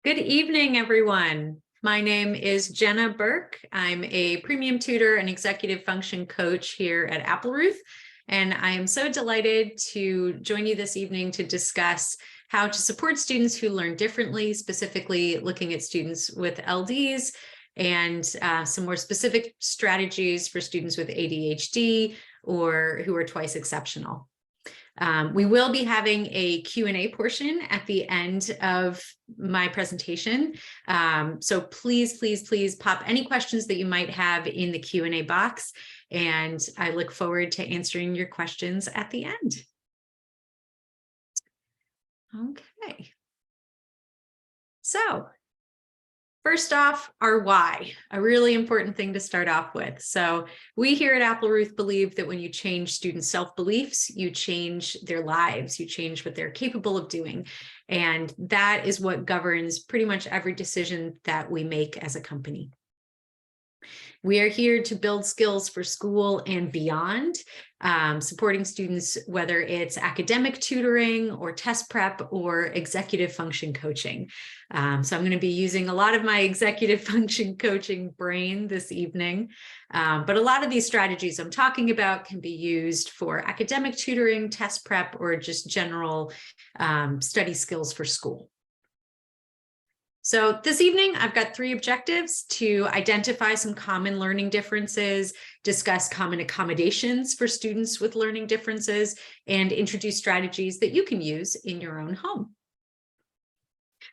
Good evening, everyone. My name is Jenna Burke. I'm a premium tutor and executive function coach here at Appleruth, and I am so delighted to join you this evening to discuss how to support students who learn differently, specifically looking at students with LDs and some more specific strategies for students with ADHD or who are twice exceptional. We will be having a Q&A portion at the end of my presentation. So please pop any questions that you might have in the Q&A box, and I look forward to answering your questions at the end. Okay. So first off, our why, a really important thing to start off with. So we here at Appleruth believe that when you change students' self-beliefs, you change their lives, you change what they're capable of doing. And that is what governs pretty much every decision that we make as a company. We are here to build skills for school and beyond, supporting students, whether it's academic tutoring or test prep or executive function coaching. So I'm going to be using a lot of my executive function coaching brain this evening, but a lot of these strategies I'm talking about can be used for academic tutoring, test prep, or just general study skills for school. So this evening, I've got 3 objectives: to identify some common learning differences, discuss common accommodations for students with learning differences, and introduce strategies that you can use in your own home.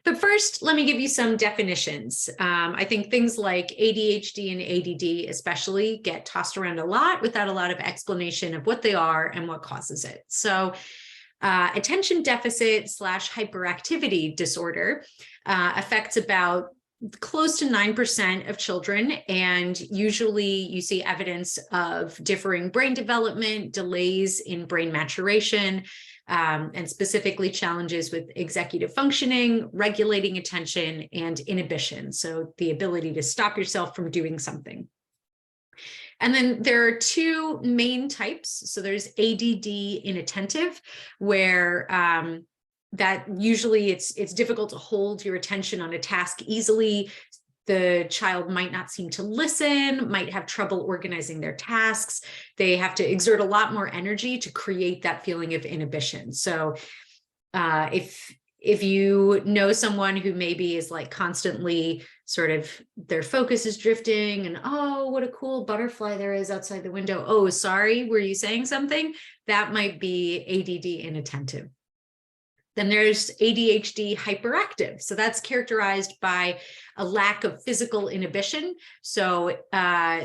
But first, let me give you some definitions. I think things like ADHD and ADD especially get tossed around a lot without a lot of explanation of what they are and what causes it. So attention deficit / hyperactivity disorder affects about close to 9% of children, and usually you see evidence of differing brain development, delays in brain maturation, and specifically challenges with executive functioning, regulating attention, and inhibition, so the ability to stop yourself from doing something. And then there are 2 main types. So there's ADD inattentive, where that usually it's difficult to hold your attention on a task easily. The child might not seem to listen, might have trouble organizing their tasks. They have to exert a lot more energy to create that feeling of inhibition. So if you know someone who maybe is like constantly sort of their focus is drifting and, oh, what a cool butterfly there is outside the window. Oh, sorry, were you saying something? That might be ADD inattentive. Then there's ADHD hyperactive. So that's characterized by a lack of physical inhibition. So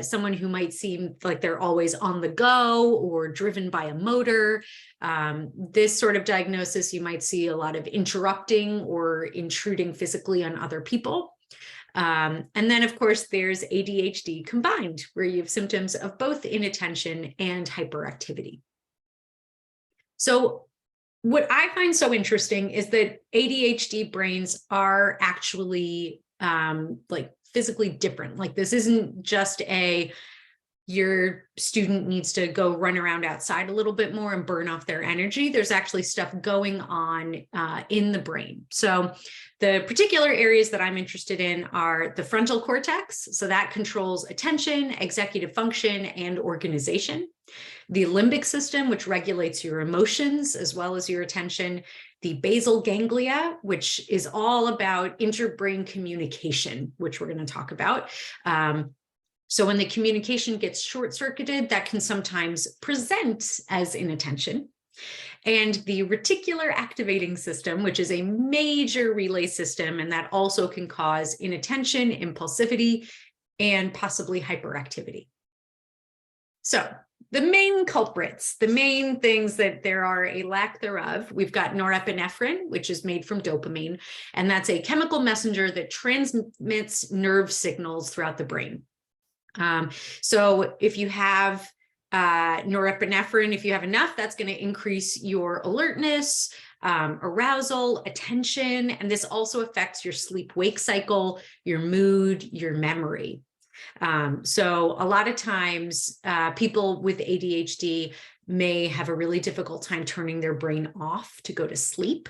someone who might seem like they're always on the go or driven by a motor. This sort of diagnosis, you might see a lot of interrupting or intruding physically on other people. And then, of course, there's ADHD combined, where you have symptoms of both inattention and hyperactivity. So what I find so interesting is that ADHD brains are actually like physically different. Like, this isn't just your student needs to go run around outside a little bit more and burn off their energy. There's actually stuff going on in the brain. So the particular areas that I'm interested in are the frontal cortex. So that controls attention, executive function, and organization. The limbic system, which regulates your emotions as well as your attention. The basal ganglia, which is all about interbrain communication, which we're going to talk about. So when the communication gets short-circuited, that can sometimes present as inattention. And the reticular activating system, which is a major relay system, and that also can cause inattention, impulsivity, and possibly hyperactivity. So the main culprits, the main things that there are a lack thereof, we've got norepinephrine, which is made from dopamine, and that's a chemical messenger that transmits nerve signals throughout the brain. So if you have norepinephrine, if you have enough, that's going to increase your alertness, arousal, attention, and this also affects your sleep-wake cycle, your mood, your memory. So a lot of times people with ADHD may have a really difficult time turning their brain off to go to sleep.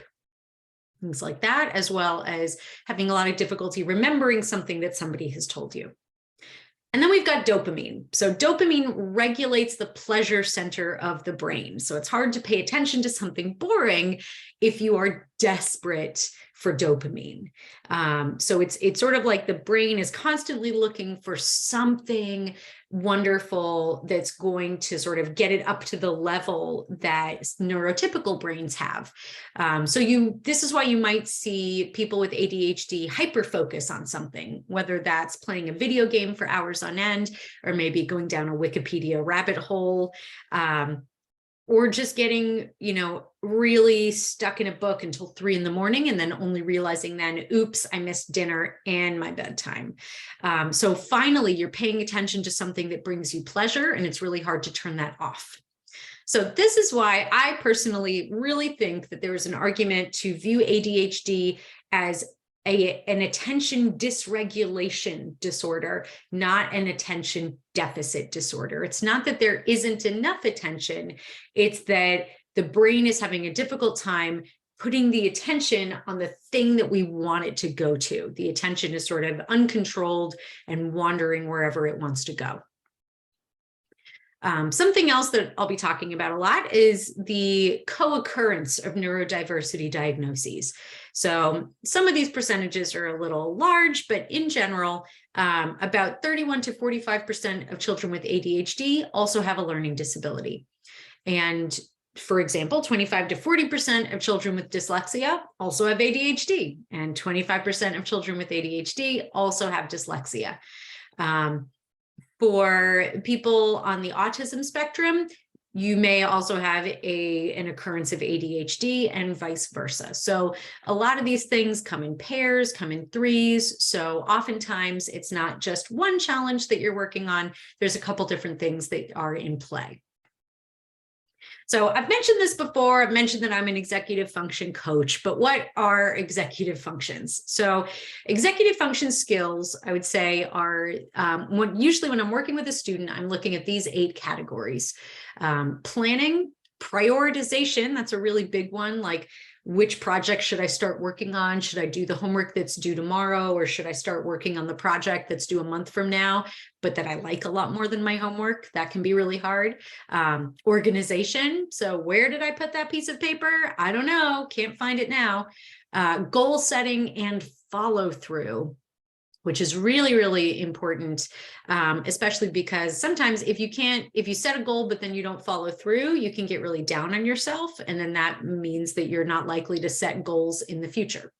things like that, as well as having a lot of difficulty remembering something that somebody has told you. And then we've got dopamine. So dopamine regulates the pleasure center of the brain. So it's hard to pay attention to something boring if you are desperate for dopamine. So it's sort of like the brain is constantly looking for something wonderful that's going to sort of get it up to the level that neurotypical brains have. This is why you might see people with ADHD hyper-focus on something, whether that's playing a video game for hours on end, or maybe going down a Wikipedia rabbit hole, or just getting, really stuck in a book until 3 a.m. and then only realizing then, oops, I missed dinner and my bedtime. So finally, you're paying attention to something that brings you pleasure, and it's really hard to turn that off. So this is why I personally really think that there is an argument to view ADHD as an attention dysregulation disorder, not an attention deficit disorder. It's not that there isn't enough attention, it's that the brain is having a difficult time putting the attention on the thing that we want it to go to. The attention is sort of uncontrolled and wandering wherever it wants to go. Something else that I'll be talking about a lot is the co-occurrence of neurodiversity diagnoses. So some of these percentages are a little large, but in general, about 31 to 45% of children with ADHD also have a learning disability. And for example, 25 to 40% of children with dyslexia also have ADHD, and 25% of children with ADHD also have dyslexia. For people on the autism spectrum, you may also have an occurrence of ADHD and vice versa. So a lot of these things come in pairs, come in threes. So oftentimes it's not just one challenge that you're working on. There's a couple different things that are in play. So I've mentioned this before. I've mentioned that I'm an executive function coach, but what are executive functions? So executive function skills, I would say, are usually when I'm working with a student, I'm looking at these 8 categories. Planning, prioritization, that's a really big one. Like, which project should I start working on? Should I do the homework that's due tomorrow, or should I start working on the project that's due a month from now, but that I like a lot more than my homework? That can be really hard. Organization. So where did I put that piece of paper? I don't know. Can't find it now. Goal setting and follow through, which is really, really important, especially because sometimes if you set a goal, but then you don't follow through, you can get really down on yourself. And then that means that you're not likely to set goals in the future.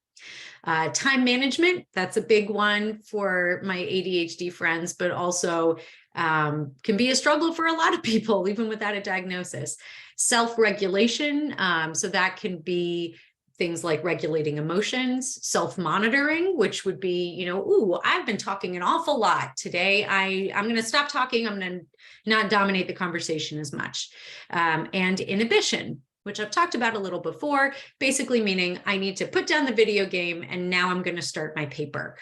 Time management, that's a big one for my ADHD friends, but also can be a struggle for a lot of people, even without a diagnosis. Self-regulation, so that can be things like regulating emotions, self-monitoring, which would be, ooh, I've been talking an awful lot today. I'm going to stop talking. I'm going to not dominate the conversation as much. And inhibition, which I've talked about a little before, basically meaning I need to put down the video game and now I'm going to start my paper.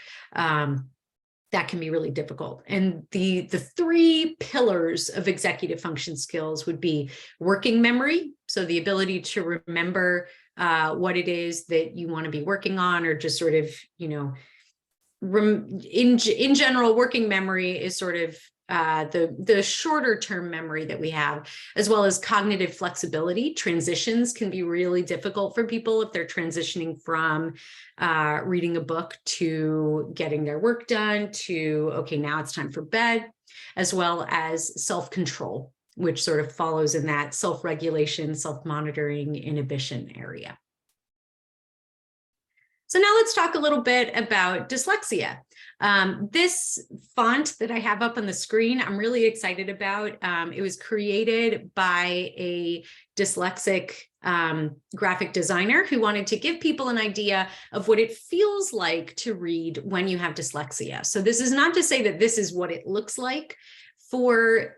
That can be really difficult. And the 3 pillars of executive function skills would be working memory, so the ability to remember what it is that you want to be working on, or just sort of, in general, working memory is sort of the shorter term memory that we have, as well as cognitive flexibility. Transitions can be really difficult for people if they're transitioning from reading a book to getting their work done to, okay, now it's time for bed, as well as self-control, which sort of follows in that self-regulation, self-monitoring, inhibition area. So now let's talk a little bit about dyslexia. This font that I have up on the screen, I'm really excited about. It was created by a dyslexic graphic designer who wanted to give people an idea of what it feels like to read when you have dyslexia. So this is not to say that this is what it looks like for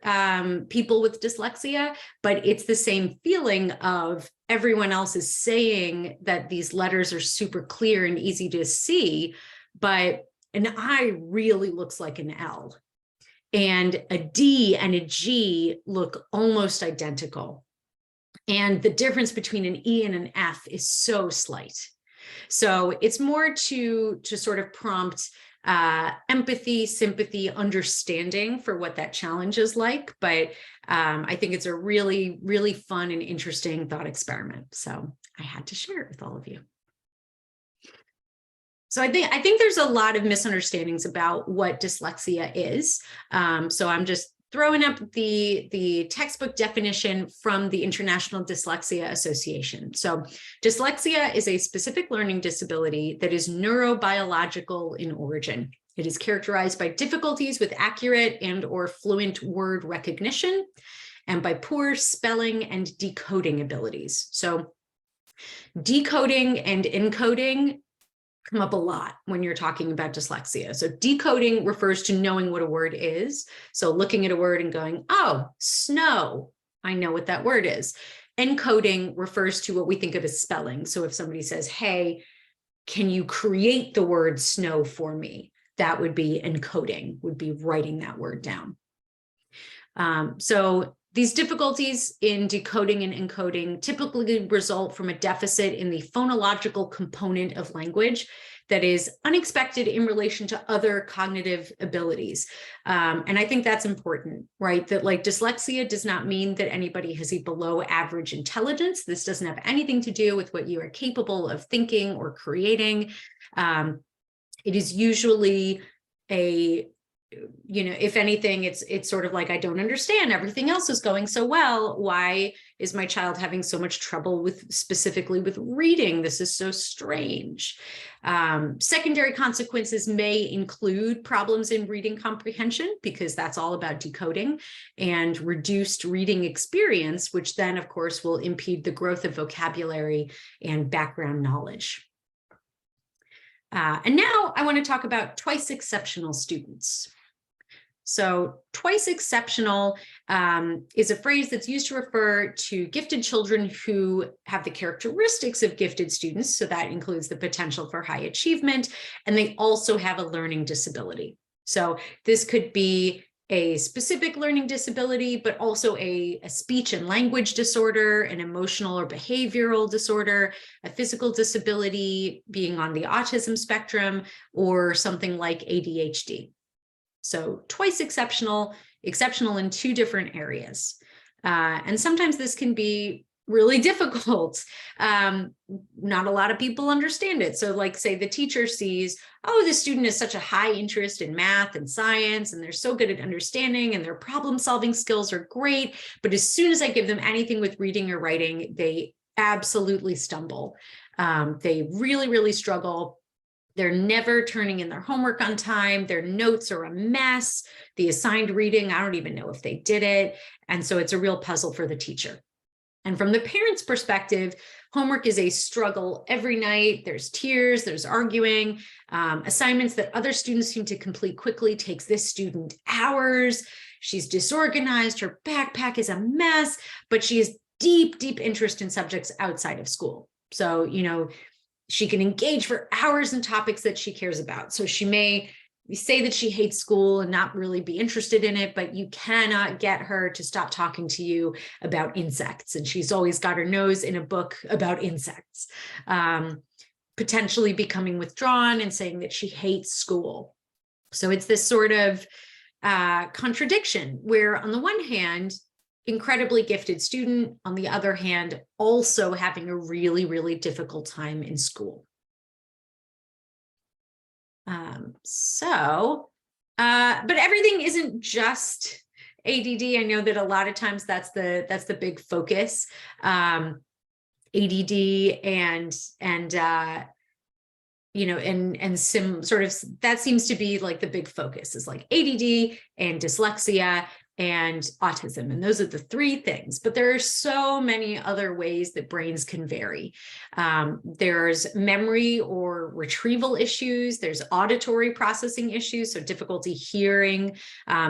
people with dyslexia, but it's the same feeling of everyone else is saying that these letters are super clear and easy to see, but an I really looks like an L, and a D and a G look almost identical. And the difference between an E and an F is so slight. So it's more to sort of prompt empathy, sympathy, understanding for what that challenge is like. But I think it's a really, really fun and interesting thought experiment. So I had to share it with all of you. So I think there's a lot of misunderstandings about what dyslexia is. So I'm just throwing up the textbook definition from the International Dyslexia Association. So dyslexia is a specific learning disability that is neurobiological in origin. It is characterized by difficulties with accurate and or fluent word recognition and by poor spelling and decoding abilities. So decoding and encoding come up a lot when you're talking about dyslexia. So decoding refers to knowing what a word is. So looking at a word and going, oh, snow, I know what that word is. Encoding refers to what we think of as spelling. So if somebody says, hey, can you create the word snow for me? That would be encoding, would be writing that word down. So these difficulties in decoding and encoding typically result from a deficit in the phonological component of language that is unexpected in relation to other cognitive abilities. And I think that's important, right? That like dyslexia does not mean that anybody has a below average intelligence. This doesn't have anything to do with what you are capable of thinking or creating. It is usually if anything, it's sort of like, I don't understand, everything else is going so well. Why is my child having so much trouble specifically with reading? This is so strange. Secondary consequences may include problems in reading comprehension, because that's all about decoding, and reduced reading experience, which then of course will impede the growth of vocabulary and background knowledge. And now I want to talk about twice exceptional students. So twice exceptional is a phrase that's used to refer to gifted children who have the characteristics of gifted students. So that includes the potential for high achievement, and they also have a learning disability. So this could be a specific learning disability, but also a speech and language disorder, an emotional or behavioral disorder, a physical disability being on the autism spectrum, or something like ADHD. So twice exceptional in two different areas. And sometimes this can be really difficult. Not a lot of people understand it. So like say the teacher sees, oh, this student has such a high interest in math and science, and they're so good at understanding, and their problem solving skills are great. But as soon as I give them anything with reading or writing, they absolutely stumble. They really, really struggle. They're never turning in their homework on time. Their notes are a mess. The assigned reading, I don't even know if they did it. And so it's a real puzzle for the teacher. And from the parent's perspective, homework is a struggle every night. There's tears, there's arguing. Assignments that other students seem to complete quickly takes this student hours. She's disorganized. Her backpack is a mess, but she has deep, deep interest in subjects outside of school. So, she can engage for hours in topics that she cares about. So she may say that she hates school and not really be interested in it, but you cannot get her to stop talking to you about insects. And she's always got her nose in a book about insects, potentially becoming withdrawn and saying that she hates school. So it's this sort of contradiction where on the one hand, incredibly gifted student, on the other hand, also having a really, really difficult time in school. But everything isn't just ADD. I know that a lot of times that's the big focus. ADD and some sort of, that seems to be like the big focus is like ADD and dyslexia and autism. And those are the three things, but there are so many other ways that brains can vary. There's memory or retrieval issues. There's auditory processing issues, so difficulty hearing.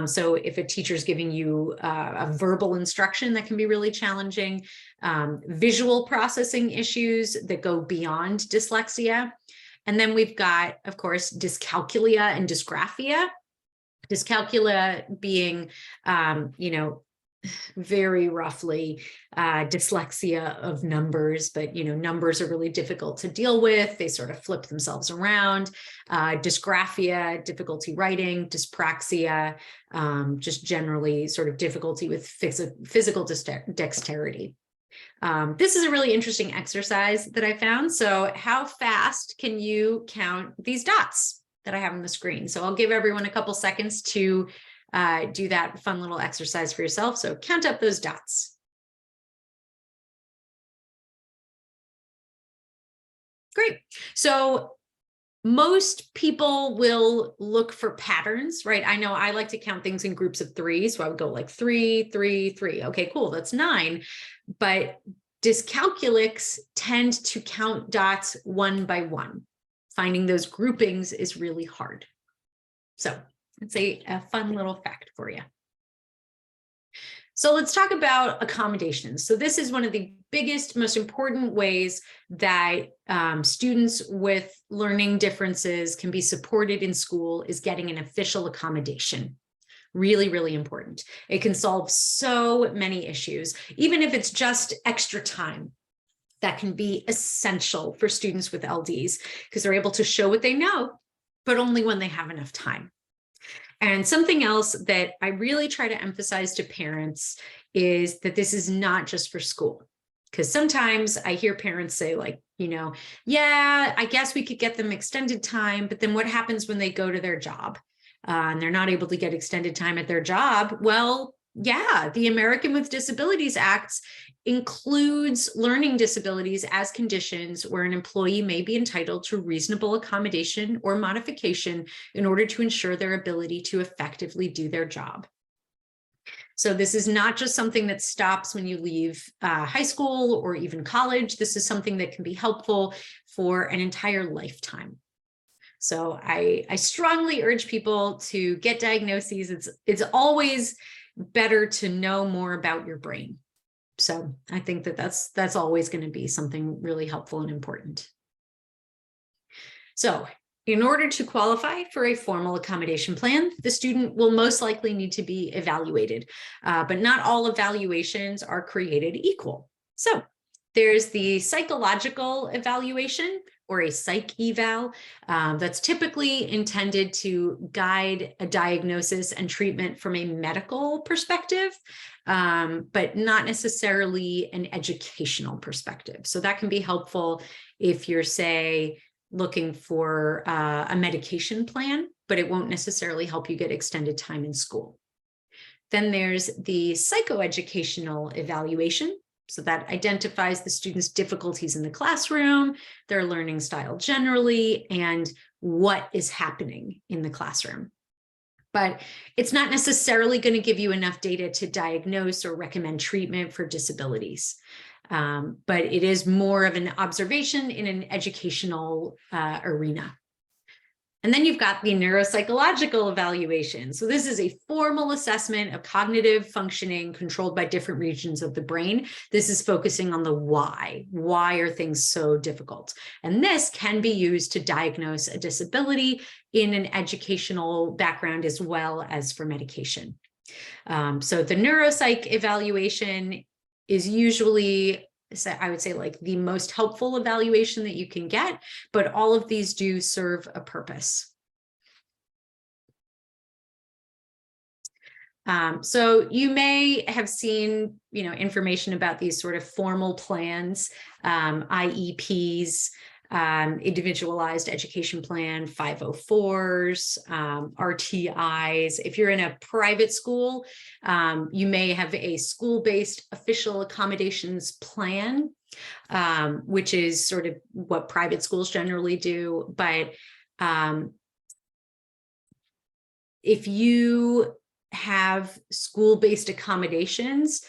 So if a teacher's giving you a verbal instruction, that can be really challenging. Visual processing issues that go beyond dyslexia. And then we've got, of course, dyscalculia and dysgraphia. Dyscalculia being, very roughly dyslexia of numbers, but numbers are really difficult to deal with. They sort of flip themselves around. Dysgraphia, difficulty writing, dyspraxia, just generally sort of difficulty with physical dexterity. This is a really interesting exercise that I found. So how fast can you count these dots that I have on the screen? So I'll give everyone a couple seconds to do that fun little exercise for yourself. So count up those dots. Great. So most people will look for patterns, right? I know I like to count things in groups of 3. So I would go like 3, 3, 3. Okay, cool. That's 9. But dyscalculics tend to count dots one by one. Finding those groupings is really hard. So it's a fun little fact for you. So let's talk about accommodations. So this is one of the biggest, most important ways that students with learning differences can be supported in school is getting an official accommodation. Really, really important. It can solve so many issues, even if it's just extra time. That can be essential for students with LDs because they're able to show what they know, but only when they have enough time. And something else that I really try to emphasize to parents is that this is not just for school. Because sometimes I hear parents say like, yeah, I guess we could get them extended time, but then what happens when they go to their job and they're not able to get extended time at their job? Well, yeah, the American with Disabilities Act includes learning disabilities as conditions where an employee may be entitled to reasonable accommodation or modification in order to ensure their ability to effectively do their job. So this is not just something that stops when you leave high school or even college. This is something that can be helpful for an entire lifetime. So I strongly urge people to get diagnoses. It's always better to know more about your brain. So I think that that's always going to be something really helpful and important. So in order to qualify for a formal accommodation plan, the student will most likely need to be evaluated, but not all evaluations are created equal. So there's the psychological evaluation, or a psych eval, that's typically intended to guide a diagnosis and treatment from a medical perspective, but not necessarily an educational perspective. So that can be helpful if you're, say, looking for a medication plan, but it won't necessarily help you get extended time in school. Then there's the psychoeducational evaluation. So that identifies the student's difficulties in the classroom, their learning style generally, and what is happening in the classroom. But it's not necessarily going to give you enough data to diagnose or recommend treatment for disabilities. But it is more of an observation in an educational arena. And then you've got the neuropsychological evaluation. So this is a formal assessment of cognitive functioning controlled by different regions of the brain. This is focusing on the why. Why are things so difficult? And this can be used to diagnose a disability in an educational background as well as for medication. So the neuropsych evaluation is usually, I would say, like the most helpful evaluation that you can get, but all of these do serve a purpose. So you may have seen, information about these sort of formal plans, IEPs, individualized education plan, 504s, RTIs. If you're in a private school, you may have a school-based official accommodations plan, which is sort of what private schools generally do. But if you have school-based accommodations,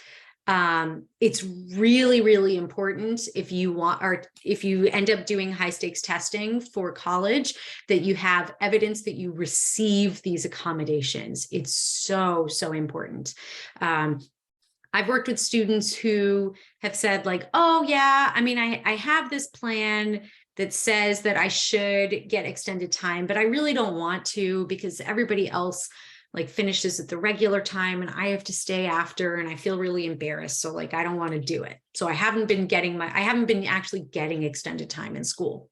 it's really, really important if you end up doing high stakes testing for college, that you have evidence that you receive these accommodations. It's so, so important. I've worked with students who have said like, oh yeah, I mean, I have this plan that says that I should get extended time, but I really don't want to because everybody else like finishes at the regular time and I have to stay after and I feel really embarrassed. So like, I don't want to do it. So I haven't been actually getting extended time in school.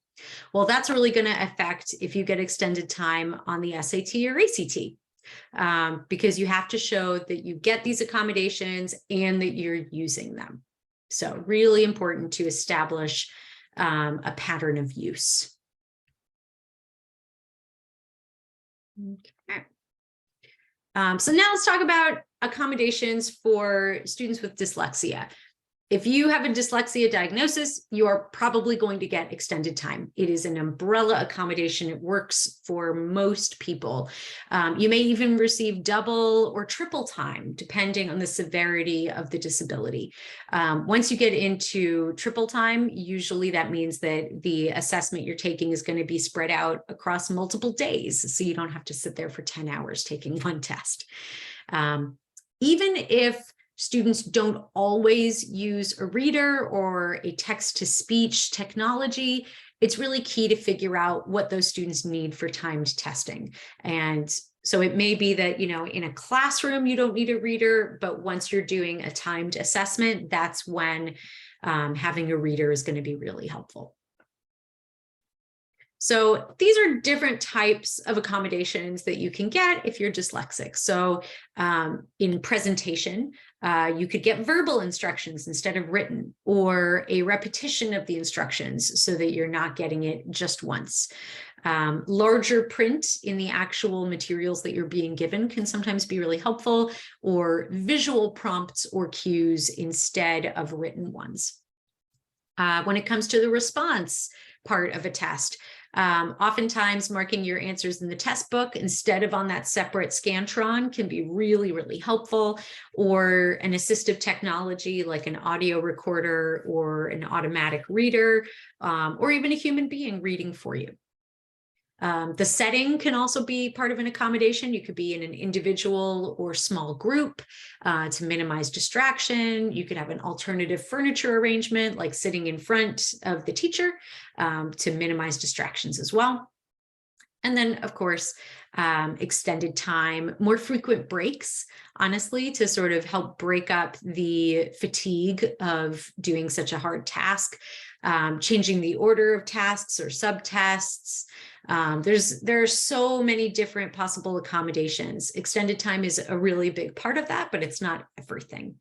Well, that's really going to affect if you get extended time on the SAT or ACT, because you have to show that you get these accommodations and that you're using them. So really important to establish a pattern of use. Okay. So now let's talk about accommodations for students with dyslexia. If you have a dyslexia diagnosis, you are probably going to get extended time. It is an umbrella accommodation. It works for most people. You may even receive double or triple time, depending on the severity of the disability. Once you get into triple time, usually that means that the assessment you're taking is going to be spread out across multiple days, so you don't have to sit there for 10 hours taking one test. Even if students don't always use a reader or a text-to-speech technology, it's really key to figure out what those students need for timed testing. And so it may be that, you know, in a classroom, you don't need a reader, but once you're doing a timed assessment, that's when having a reader is going to be really helpful. So these are different types of accommodations that you can get if you're dyslexic. So in presentation, you could get verbal instructions instead of written, or a repetition of the instructions so that you're not getting it just once. Larger print in the actual materials that you're being given can sometimes be really helpful, or visual prompts or cues instead of written ones. When it comes to the response part of a test, oftentimes marking your answers in the test book instead of on that separate Scantron can be really, really helpful, or an assistive technology like an audio recorder or an automatic reader, or even a human being reading for you. The setting can also be part of an accommodation. You could be in an individual or small group to minimize distraction. You could have an alternative furniture arrangement, like sitting in front of the teacher, to minimize distractions as well. And then, of course, extended time, more frequent breaks, honestly, to sort of help break up the fatigue of doing such a hard task, changing the order of tasks or subtests. There are so many different possible accommodations. Extended time is a really big part of that, but it's not everything.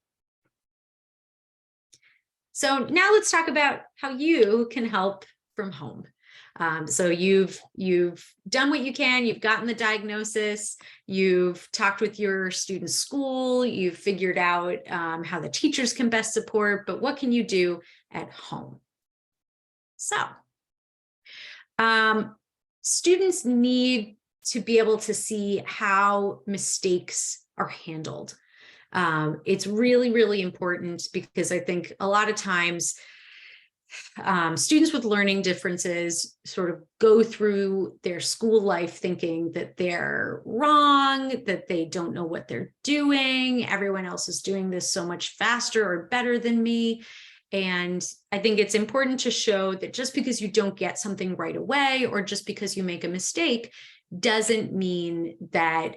So now let's talk about how you can help from home. So you've done what you can, you've gotten the diagnosis, you've talked with your student's school, you've figured out how the teachers can best support, but what can you do at home? So students need to be able to see how mistakes are handled. It's really, really important, because I think a lot of times students with learning differences sort of go through their school life thinking that they're wrong, that they don't know what they're doing. Everyone else is doing this so much faster or better than me. And I think it's important to show that just because you don't get something right away, or just because you make a mistake, doesn't mean that,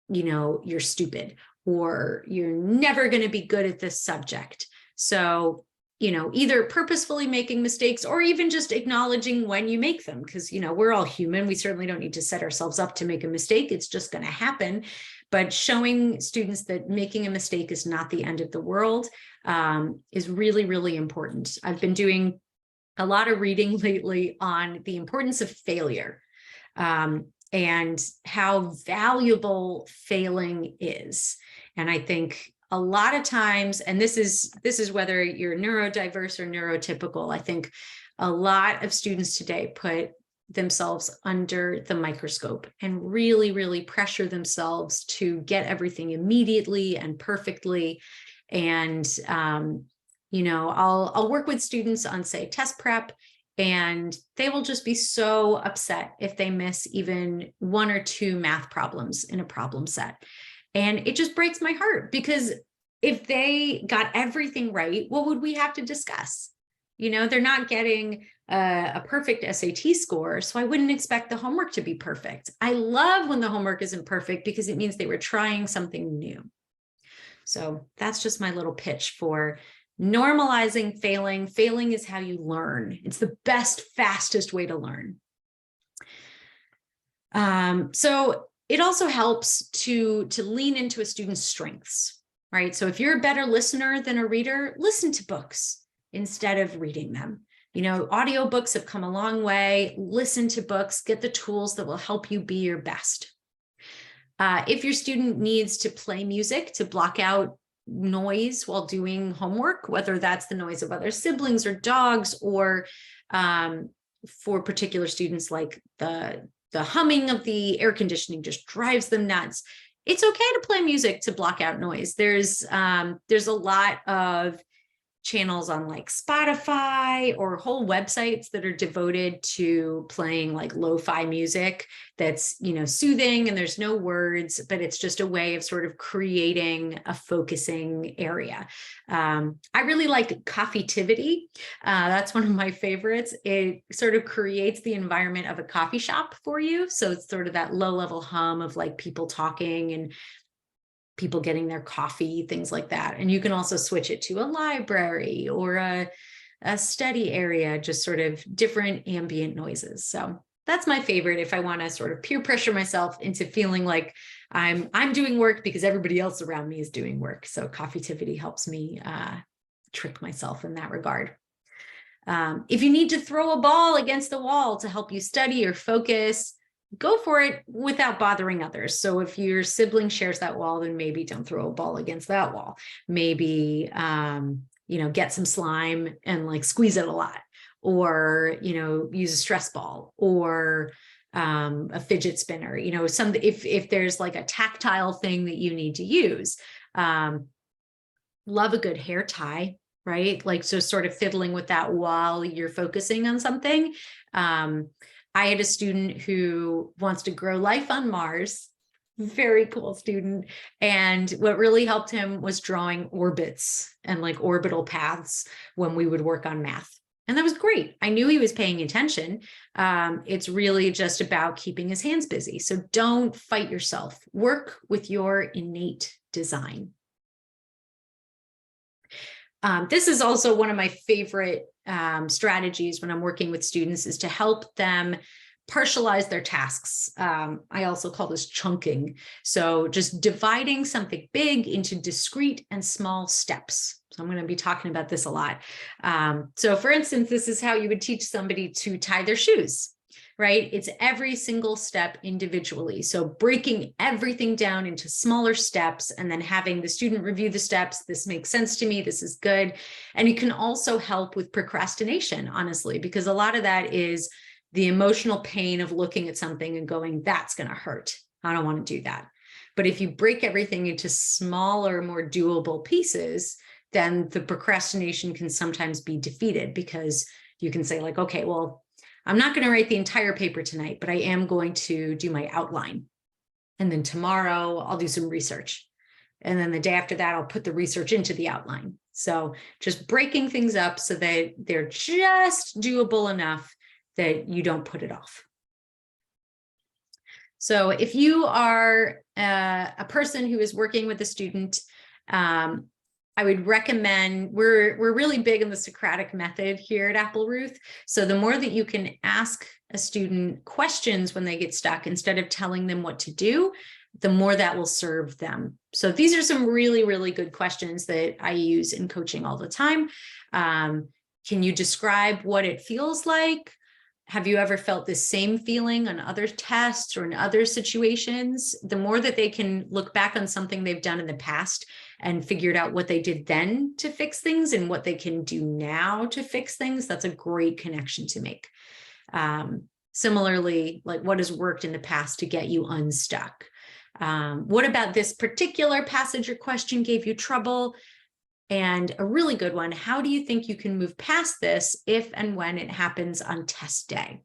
you know, you're stupid or you're never going to be good at this subject. So, you know, either purposefully making mistakes or even just acknowledging when you make them, because, you know, we're all human. We certainly don't need to set ourselves up to make a mistake. It's just going to happen. But showing students that making a mistake is not the end of the world is really, really important. I've been doing a lot of reading lately on the importance of failure and how valuable failing is. And I think a lot of times, and this is whether you're neurodiverse or neurotypical, I think a lot of students today put themselves under the microscope and really, really pressure themselves to get everything immediately and perfectly. And, you know, I'll work with students on, say, test prep, and they will just be so upset if they miss even 1 or 2 math problems in a problem set. And it just breaks my heart, because if they got everything right, what would we have to discuss? You know, they're not getting a perfect SAT score, so I wouldn't expect the homework to be perfect. I love when the homework isn't perfect because it means they were trying something new. So that's just my little pitch for normalizing failing. Failing is how you learn. It's the best, fastest way to learn. So it also helps to lean into a student's strengths, right? So if you're a better listener than a reader, listen to books instead of reading them. You know, audiobooks have come a long way. Listen to books, get the tools that will help you be your best. If your student needs to play music to block out noise while doing homework, whether that's the noise of other siblings or dogs, or for particular students, like the humming of the air conditioning just drives them nuts, it's okay to play music to block out noise. There's a lot of channels on like Spotify or whole websites that are devoted to playing like lo-fi music that's, you know, soothing, and there's no words, but it's just a way of sort of creating a focusing area. I really like Coffeetivity. That's one of my favorites. It sort of creates the environment of a coffee shop for you. So it's sort of that low-level hum of like people talking and people getting their coffee, things like that. And you can also switch it to a library or a study area, just sort of different ambient noises. So that's my favorite if I want to sort of peer pressure myself into feeling like I'm doing work because everybody else around me is doing work. So Coffeetivity helps me trick myself in that regard. If you need to throw a ball against the wall to help you study or focus, go for it without bothering others. So if your sibling shares that wall, then maybe don't throw a ball against that wall. Maybe, you know, get some slime and like squeeze it a lot, or, you know, use a stress ball or a fidget spinner, you know, if there's like a tactile thing that you need to use. Love a good hair tie, right? Like, so sort of fiddling with that while you're focusing on something. I had a student who wants to grow life on Mars, very cool student. And what really helped him was drawing orbits and like orbital paths when we would work on math. And that was great. I knew he was paying attention. It's really just about keeping his hands busy. So don't fight yourself. Work with your innate design. This is also one of my favorite strategies when I'm working with students, is to help them partialize their tasks. I also call this chunking. So just dividing something big into discrete and small steps. So I'm going to be talking about this a lot. So for instance, this is how you would teach somebody to tie their shoes, right? It's every single step individually. So breaking everything down into smaller steps and then having the student review the steps. This makes sense to me. This is good. And it can also help with procrastination, honestly, because a lot of that is the emotional pain of looking at something and going, that's going to hurt. I don't want to do that. But if you break everything into smaller, more doable pieces, then the procrastination can sometimes be defeated, because you can say like, okay, well, I'm not going to write the entire paper tonight, but I am going to do my outline. And then tomorrow I'll do some research. And then the day after that, I'll put the research into the outline. So just breaking things up so that they're just doable enough that you don't put it off. So if you are a person who is working with a student, I would recommend, we're really big in the Socratic method here at Appleruth. So the more that you can ask a student questions when they get stuck, instead of telling them what to do, the more that will serve them. So these are some really, really good questions that I use in coaching all the time. Can you describe what it feels like? Have you ever felt the same feeling on other tests or in other situations? The more that they can look back on something they've done in the past and figured out what they did then to fix things and what they can do now to fix things, that's a great connection to make. Similarly, like, what has worked in the past to get you unstuck? What about this particular passage or question gave you trouble? And a really good one, how do you think you can move past this if and when it happens on test day?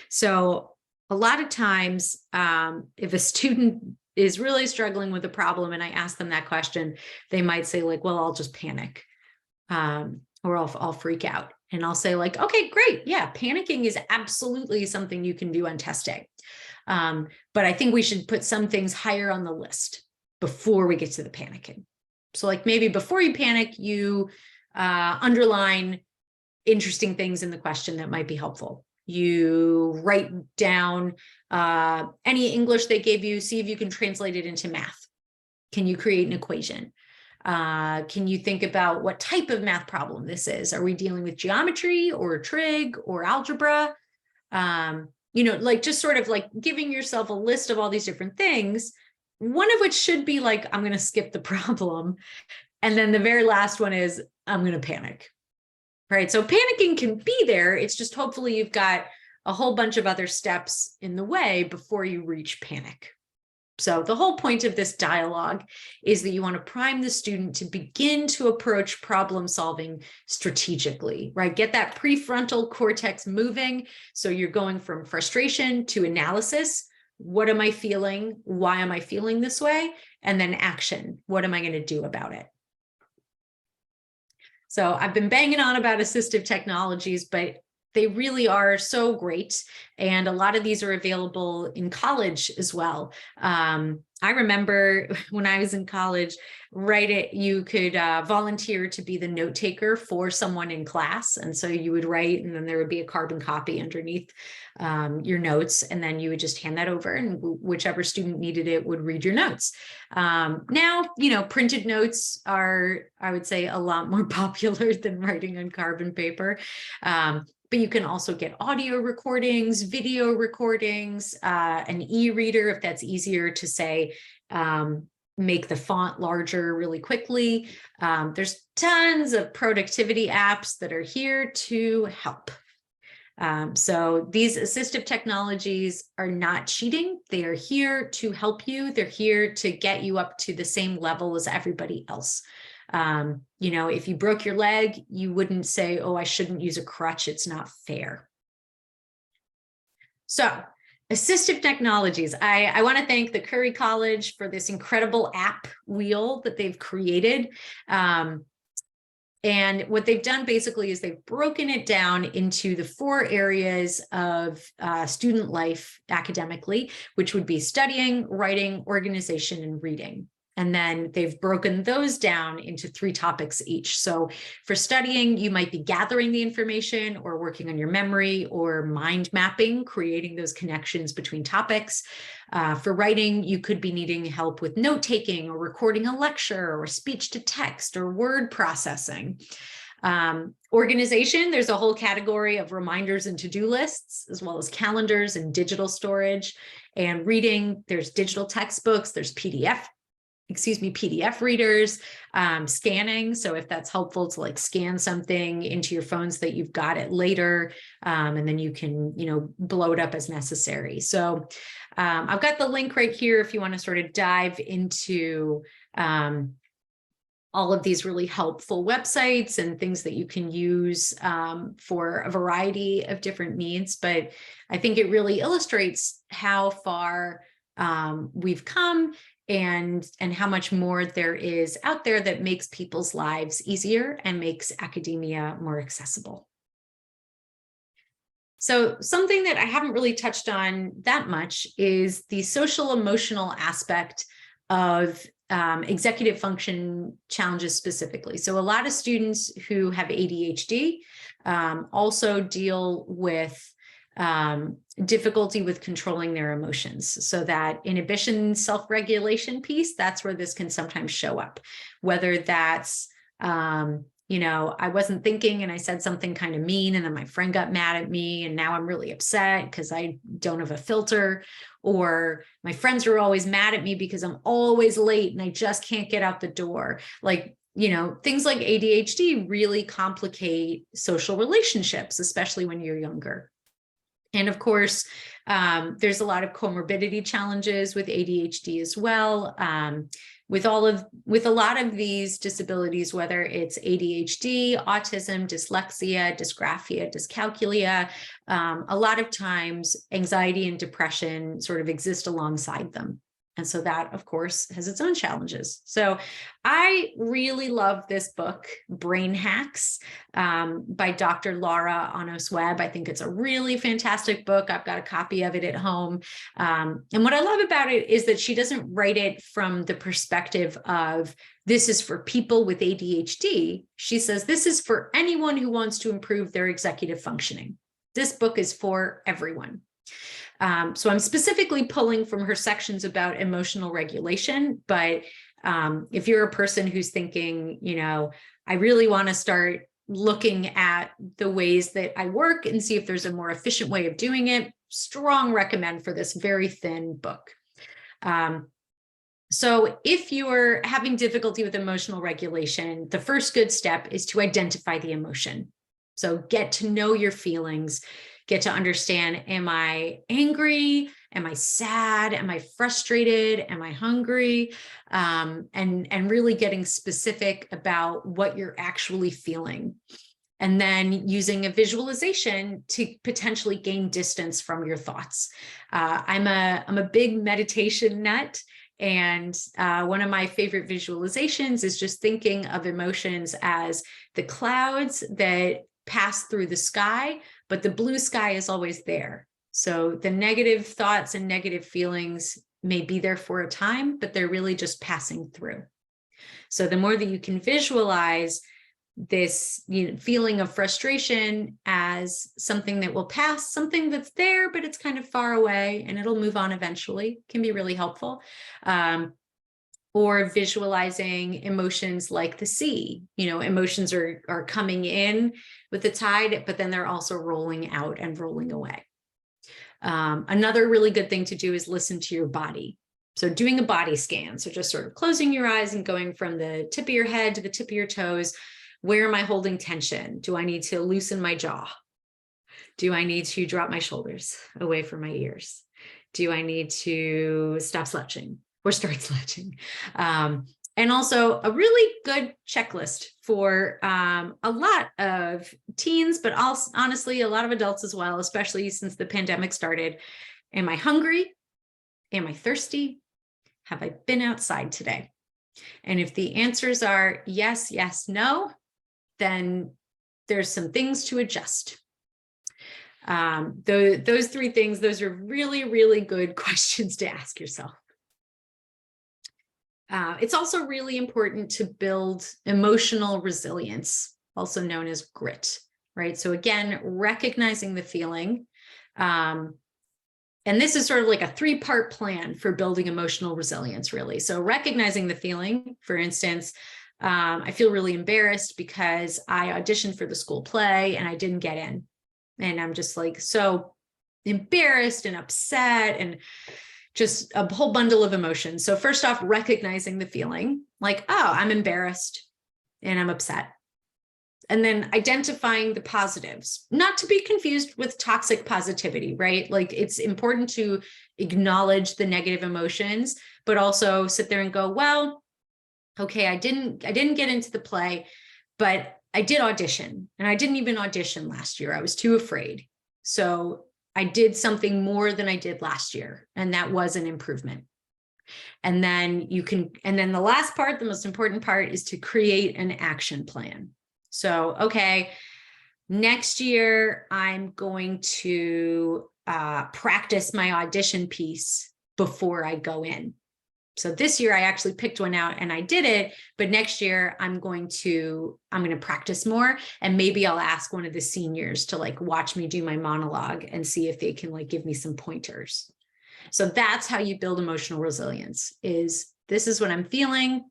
So a lot of times, if a student is really struggling with a problem and I ask them that question, they might say like, well, I'll just panic, or I'll freak out. And I'll say like, okay, great. Yeah, panicking is absolutely something you can do on test day. But I think we should put some things higher on the list before we get to the panicking. So like maybe before you panic, you underline interesting things in the question that might be helpful. You write down any English they gave you, see if you can translate it into math. Can you create an equation? Can you think about what type of math problem this is? Are we dealing with geometry or trig or algebra? Like just sort of like giving yourself a list of all these different things, one of which should be like, I'm going to skip the problem. And then the very last one is, I'm going to panic. Right. So panicking can be there. It's just hopefully you've got a whole bunch of other steps in the way before you reach panic. So the whole point of this dialogue is that you want to prime the student to begin to approach problem solving strategically, right? Get that prefrontal cortex moving. So you're going from frustration to analysis. What am I feeling? Why am I feeling this way? And then action. What am I going to do about it? So I've been banging on about assistive technologies, but they really are so great. And a lot of these are available in college as well. I remember when I was in college, you could volunteer to be the note taker for someone in class. And so you would write, and then there would be a carbon copy underneath your notes. And then you would just hand that over, and whichever student needed it would read your notes. Now, printed notes are, I would say, a lot more popular than writing on carbon paper. But you can also get audio recordings, video recordings, an e-reader if that's easier to say, make the font larger really quickly. There's tons of productivity apps that are here to help. So these assistive technologies are not cheating. They are here to help you. They're here to get you up to the same level as everybody else. If you broke your leg, you wouldn't say, oh, I shouldn't use a crutch. It's not fair. So assistive technologies. I want to thank the Curry College for this incredible app wheel that they've created. And what they've done basically is they've broken it down into the 4 areas of student life academically, which would be studying, writing, organization, and reading. And then they've broken those down into 3 topics each. So for studying, you might be gathering the information or working on your memory or mind mapping, creating those connections between topics. For writing, you could be needing help with note taking or recording a lecture or speech to text or word processing. Organization, there's a whole category of reminders and to-do lists, as well as calendars and digital storage. And reading, there's digital textbooks, there's PDF readers, scanning. So if that's helpful to like scan something into your phones that you've got it later, and then you can, blow it up as necessary. So I've got the link right here if you want to sort of dive into all of these really helpful websites and things that you can use for a variety of different needs. But I think it really illustrates how far we've come and how much more there is out there that makes people's lives easier and makes academia more accessible. So something that I haven't really touched on that much is the social emotional aspect of executive function challenges specifically. So a lot of students who have ADHD also deal with difficulty with controlling their emotions. So that inhibition, self-regulation piece, that's where this can sometimes show up. Whether that's, I wasn't thinking and I said something kind of mean and then my friend got mad at me and now I'm really upset because I don't have a filter, or my friends are always mad at me because I'm always late and I just can't get out the door. Like, things like ADHD really complicate social relationships, especially when you're younger. And of course, there's a lot of comorbidity challenges with ADHD as well. With a lot of these disabilities, whether it's ADHD, autism, dyslexia, dysgraphia, dyscalculia, a lot of times anxiety and depression sort of exist alongside them. And so that, of course, has its own challenges. So I really love this book, Brain Hacks, by Dr. Laura Onos-Webb. I think it's a really fantastic book. I've got a copy of it at home. And what I love about it is that she doesn't write it from the perspective of, this is for people with ADHD. She says, this is for anyone who wants to improve their executive functioning. This book is for everyone. So I'm specifically pulling from her sections about emotional regulation, but if you're a person who's thinking, I really want to start looking at the ways that I work and see if there's a more efficient way of doing it, strong recommend for this very thin book. So if you're having difficulty with emotional regulation, the first good step is to identify the emotion. So get to know your feelings. Get to understand, am I angry? Am I sad? Am I frustrated? Am I hungry? And really getting specific about what you're actually feeling. And then using a visualization to potentially gain distance from your thoughts. I'm a big meditation nut. And one of my favorite visualizations is just thinking of emotions as the clouds that pass through the sky, but the blue sky is always there. So the negative thoughts and negative feelings may be there for a time, but they're really just passing through. So the more that you can visualize this feeling of frustration as something that will pass, something that's there, but it's kind of far away and it'll move on eventually, can be really helpful. Or visualizing emotions like the sea. Emotions are coming in with the tide, but then they're also rolling out and rolling away. Another really good thing to do is listen to your body. So doing a body scan. So just sort of closing your eyes and going from the tip of your head to the tip of your toes. Where am I holding tension? Do I need to loosen my jaw? Do I need to drop my shoulders away from my ears? Do I need to stop slouching? Or start slouching. And also a really good checklist for a lot of teens, but also honestly, a lot of adults as well, especially since the pandemic started. Am I hungry? Am I thirsty? Have I been outside today? And if the answers are yes, yes, no, then there's some things to adjust. Those three things, those are really, really good questions to ask yourself. It's also really important to build emotional resilience, also known as grit, right? So again, recognizing the feeling. And this is sort of like a three-part plan for building emotional resilience, really. So recognizing the feeling, for instance, I feel really embarrassed because I auditioned for the school play and I didn't get in. And I'm just like so embarrassed and upset and just a whole bundle of emotions. So first off, recognizing the feeling like, oh, I'm embarrassed and I'm upset. And then identifying the positives, not to be confused with toxic positivity, right? Like it's important to acknowledge the negative emotions, but also sit there and go, well, okay, I didn't get into the play, but I did audition, and I didn't even audition last year. I was too afraid. So I did something more than I did last year, and that was an improvement. And then the last part, the most important part, is to create an action plan. So, okay, next year I'm going to practice my audition piece before I go in. So this year I actually picked one out and I did it, but next year I'm going to practice more, and maybe I'll ask one of the seniors to like watch me do my monologue and see if they can like give me some pointers. So that's how you build emotional resilience. This is what I'm feeling.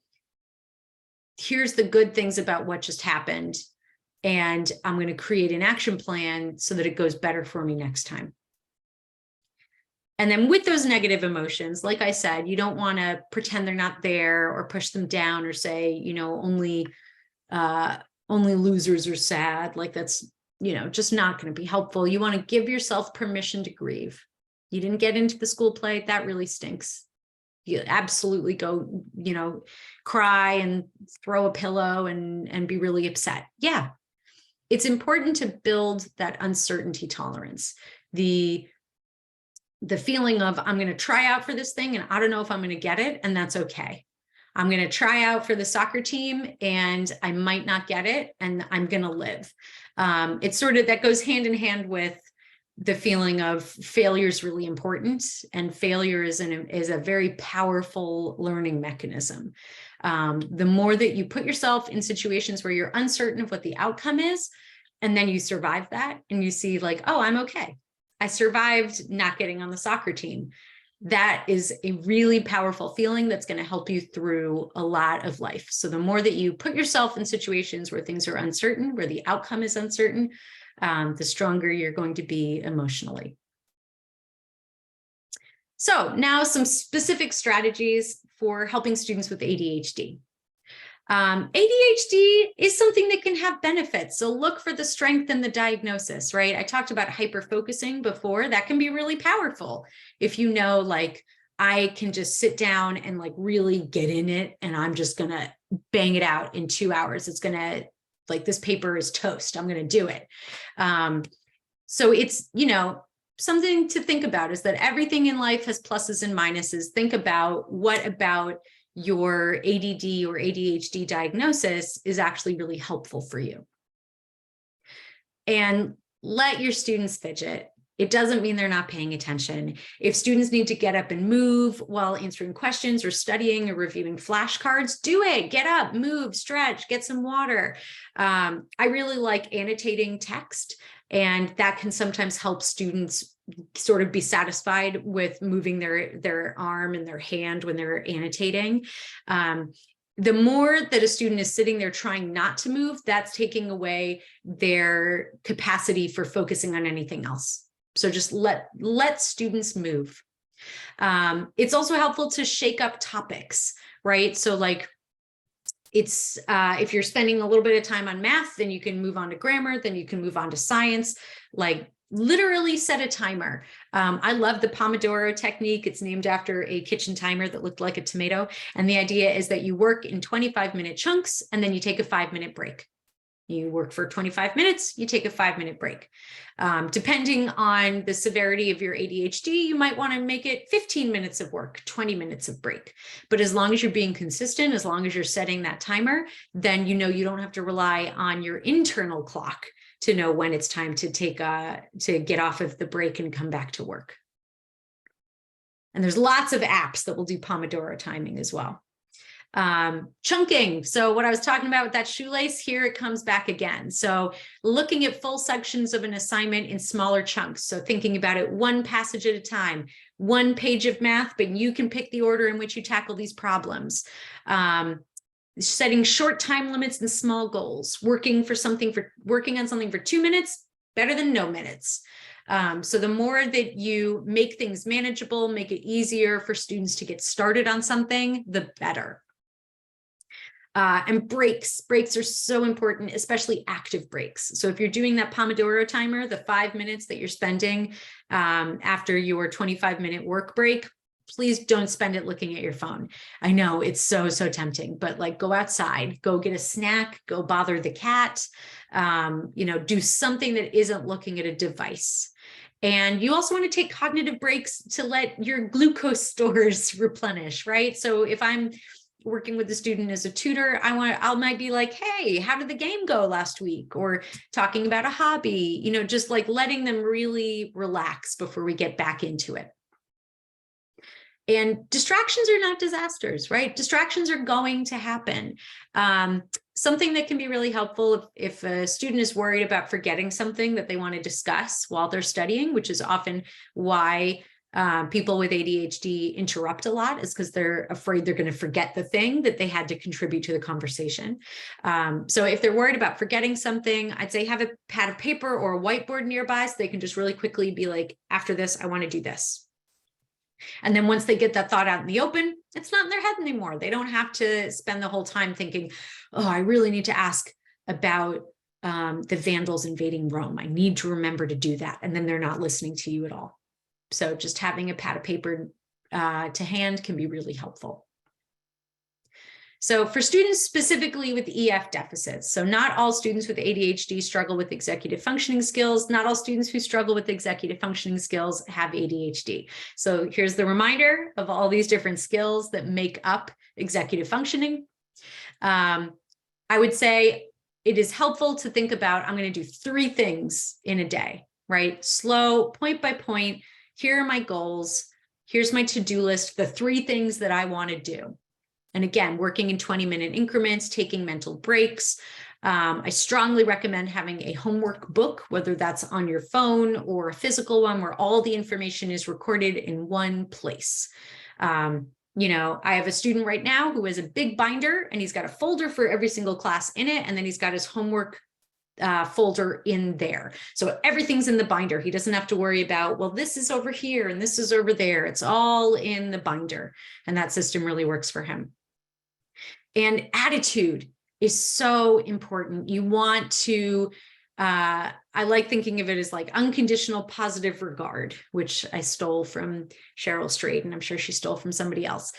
Here's the good things about what just happened, and I'm going to create an action plan so that it goes better for me next time. And then with those negative emotions, like I said, you don't want to pretend they're not there or push them down or say, only losers are sad. Like that's, just not going to be helpful. You want to give yourself permission to grieve. You didn't get into the school play. That really stinks. You absolutely go, cry and throw a pillow and be really upset. Yeah. It's important to build that uncertainty tolerance. The the feeling of, I'm going to try out for this thing and I don't know if I'm going to get it, and that's okay. I'm going to try out for the soccer team and I might not get it, and I'm going to live. It's sort of, that goes hand in hand with the feeling of failure is really important, and failure is a very powerful learning mechanism. The more that you put yourself in situations where you're uncertain of what the outcome is, and then you survive that and you see like, oh, I'm okay. I survived not getting on the soccer team. That is a really powerful feeling that's going to help you through a lot of life. So the more that you put yourself in situations where things are uncertain, where the outcome is uncertain, the stronger you're going to be emotionally. So now some specific strategies for helping students with ADHD. ADHD is something that can have benefits. So look for the strength in the diagnosis, right? I talked about hyper-focusing before. That can be really powerful. If you know, like, I can just sit down and like really get in it, and I'm just going to bang it out in 2 hours. It's going to, like, this paper is toast. I'm going to do it. So it's, you know, something to think about is that everything in life has pluses and minuses. Think about what about your ADD or ADHD diagnosis is actually really helpful for you. And let your students fidget. It doesn't mean they're not paying attention. If students need to get up and move while answering questions or studying or reviewing flashcards, do it. Get up, move, stretch, get some water. I really like annotating text, and that can sometimes help students sort of be satisfied with moving their arm and their hand when they're annotating. The more that a student is sitting there trying not to move, that's taking away their capacity for focusing on anything else. So just let students move. It's also helpful to shake up topics, right? So like, it's if you're spending a little bit of time on math, then you can move on to grammar, then you can move on to science. Like, literally set a timer. I love the Pomodoro technique. It's named after a kitchen timer that looked like a tomato. And the idea is that you work in 25-minute chunks, and then you take a 5-minute break. You work for 25 minutes, you take a 5-minute break. Depending on the severity of your ADHD, you might want to make it 15 minutes of work, 20 minutes of break. But as long as you're being consistent, as long as you're setting that timer, then you know you don't have to rely on your internal clock to know when it's time to to get off of the break and come back to work. And there's lots of apps that will do Pomodoro timing as well. Chunking. So what I was talking about with that shoelace, here it comes back again. So looking at full sections of an assignment in smaller chunks. So thinking about it one passage at a time, one page of math, but you can pick the order in which you tackle these problems. Setting short time limits and small goals, working on something for 2 minutes, better than no minutes. So the more that you make things manageable, make it easier for students to get started on something, the better. And breaks are so important, especially active breaks. So if you're doing that Pomodoro timer, the 5 minutes that you're spending after your 25-minute work break, please don't spend it looking at your phone. I know it's so tempting, but like, go outside, go get a snack, go bother the cat, you know, do something that isn't looking at a device. And you also want to take cognitive breaks to let your glucose stores replenish, right? So if I'm working with the student as a tutor, I might be like, hey, how did the game go last week? Or talking about a hobby, you know, just like letting them really relax before we get back into it. And distractions are not disasters, right? Distractions are going to happen. Something that can be really helpful if a student is worried about forgetting something that they want to discuss while they're studying, which is often why people with ADHD interrupt a lot, is because they're afraid they're going to forget the thing that they had to contribute to the conversation. So if they're worried about forgetting something, I'd say have a pad of paper or a whiteboard nearby so they can just really quickly be like, after this, I want to do this. And then once they get that thought out in the open, it's not in their head anymore. They don't have to spend the whole time thinking, oh, I really need to ask about the Vandals invading Rome. I need to remember to do that. And then they're not listening to you at all. So just having a pad of paper to hand can be really helpful. So for students specifically with EF deficits, so not all students with ADHD struggle with executive functioning skills. Not all students who struggle with executive functioning skills have ADHD. So here's the reminder of all these different skills that make up executive functioning. I would say it is helpful to think about, I'm going to do 3 things in a day, right? Slow, point by point. Here are my goals. Here's my to-do list, the 3 things that I want to do. And again, working in 20-minute increments, taking mental breaks. I strongly recommend having a homework book, whether that's on your phone or a physical one where all the information is recorded in one place. You know, I have a student right now who has a big binder and he's got a folder for every single class in it. And then he's got his homework folder in there. So everything's in the binder. He doesn't have to worry about, well, this is over here and this is over there. It's all in the binder. And that system really works for him. And attitude is so important. You want to, I like thinking of it as like unconditional positive regard, which I stole from Cheryl Strayed, and I'm sure she stole from somebody else.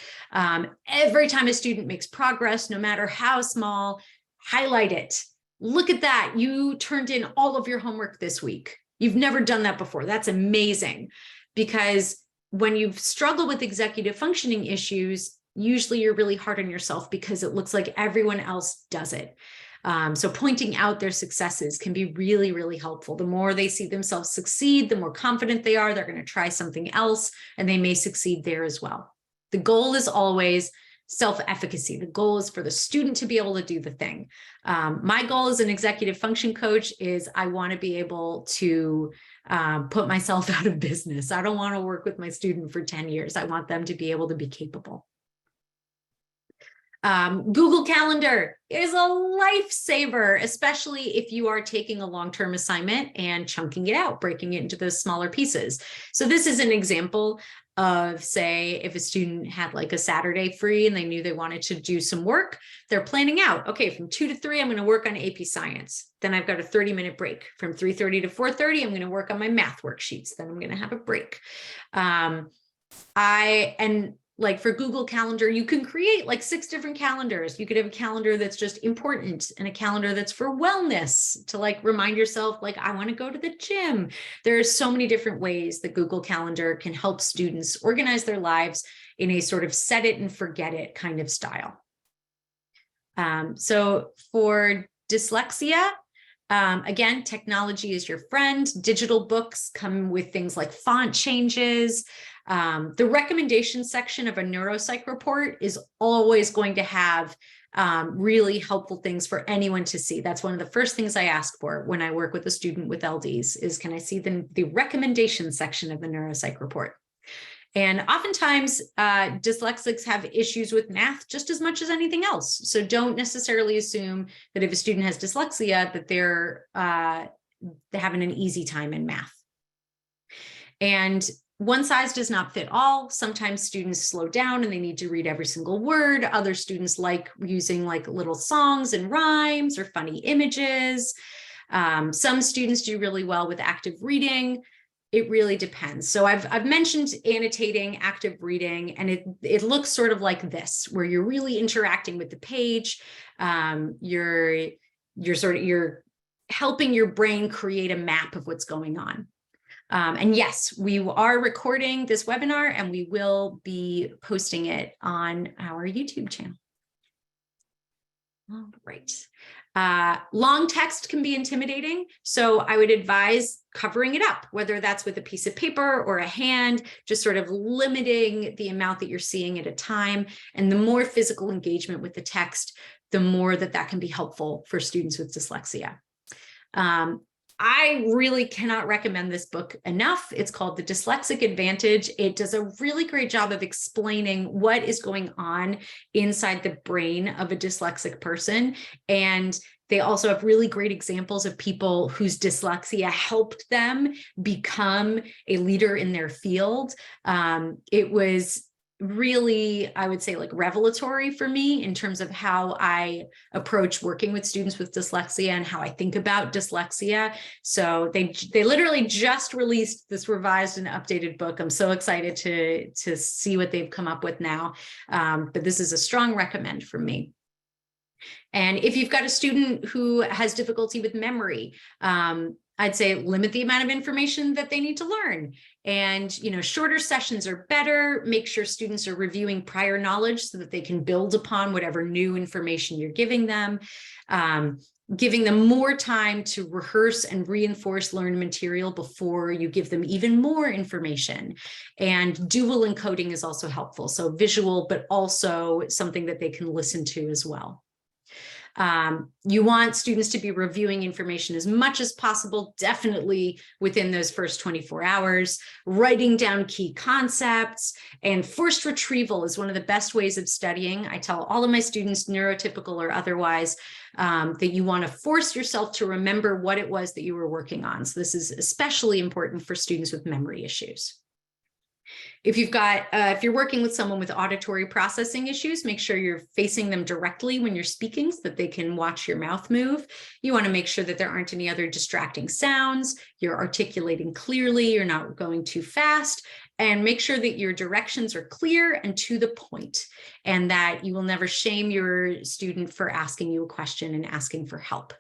Every time a student makes progress, no matter how small, highlight it. Look at that. You turned in all of your homework this week. You've never done that before. That's amazing. Because when you've struggled with executive functioning issues, usually you're really hard on yourself because it looks like everyone else does it. So pointing out their successes can be really, really helpful. The more they see themselves succeed, the more confident they are, they're going to try something else, and they may succeed there as well. The goal is always self-efficacy. The goal is for the student to be able to do the thing. My goal as an executive function coach is I want to be able to put myself out of business. I don't want to work with my student for 10 years. I want them to be able to be capable. Google Calendar is a lifesaver, especially if you are taking a long-term assignment and chunking it out, breaking it into those smaller pieces. So this is an example of, say, if a student had like a Saturday free and they knew they wanted to do some work, they're planning out, okay, from 2 to 3, I'm going to work on AP Science. Then I've got a 30-minute break. From 3:30 to 4:30, I'm going to work on my math worksheets. Then I'm going to have a break. Like for Google Calendar, you can create like 6 different calendars. You could have a calendar that's just important and a calendar that's for wellness, to like remind yourself, like, I want to go to the gym. There are so many different ways that Google Calendar can help students organize their lives in a sort of set it and forget it kind of style. So for dyslexia, again, technology is your friend. Digital books come with things like font changes. The recommendation section of a neuropsych report is always going to have really helpful things for anyone to see. That's one of the first things I ask for when I work with a student with LDs is, can I see the recommendation section of the neuropsych report? And oftentimes dyslexics have issues with math just as much as anything else. So don't necessarily assume that if a student has dyslexia that they're having an easy time in math. And one size does not fit all. Sometimes students slow down and they need to read every single word. Other students like using like little songs and rhymes or funny images. Some students do really well with active reading. It really depends. So I've mentioned annotating, active reading, and it looks sort of like this, where you're really interacting with the page. You're helping your brain create a map of what's going on. And yes, we are recording this webinar and we will be posting it on our YouTube channel. All right. Long text can be intimidating, so I would advise covering it up, whether that's with a piece of paper or a hand, just sort of limiting the amount that you're seeing at a time. And the more physical engagement with the text, the more that can be helpful for students with dyslexia. I really cannot recommend this book enough. It's called The Dyslexic Advantage. It does a really great job of explaining what is going on inside the brain of a dyslexic person. And they also have really great examples of people whose dyslexia helped them become a leader in their field. It was really, I would say, like revelatory for me in terms of how I approach working with students with dyslexia and how I think about dyslexia. So they literally just released this revised and updated book. I'm so excited to see what they've come up with now. But this is a strong recommend from me. And if you've got a student who has difficulty with memory, I'd say limit the amount of information that they need to learn. And, shorter sessions are better. Make sure students are reviewing prior knowledge so that they can build upon whatever new information you're giving them. Giving them more time to rehearse and reinforce learned material before you give them even more information. And dual encoding is also helpful. So visual, but also something that they can listen to as well. You want students to be reviewing information as much as possible, definitely within those first 24 hours, writing down key concepts, and forced retrieval is one of the best ways of studying. I tell all of my students, neurotypical or otherwise, that you want to force yourself to remember what it was that you were working on. So this is especially important for students with memory issues. If you're working with someone with auditory processing issues, make sure you're facing them directly when you're speaking so that they can watch your mouth move. You want to make sure that there aren't any other distracting sounds. You're articulating clearly. You're not going too fast. And make sure that your directions are clear and to the point, and that you will never shame your student for asking you a question and asking for help.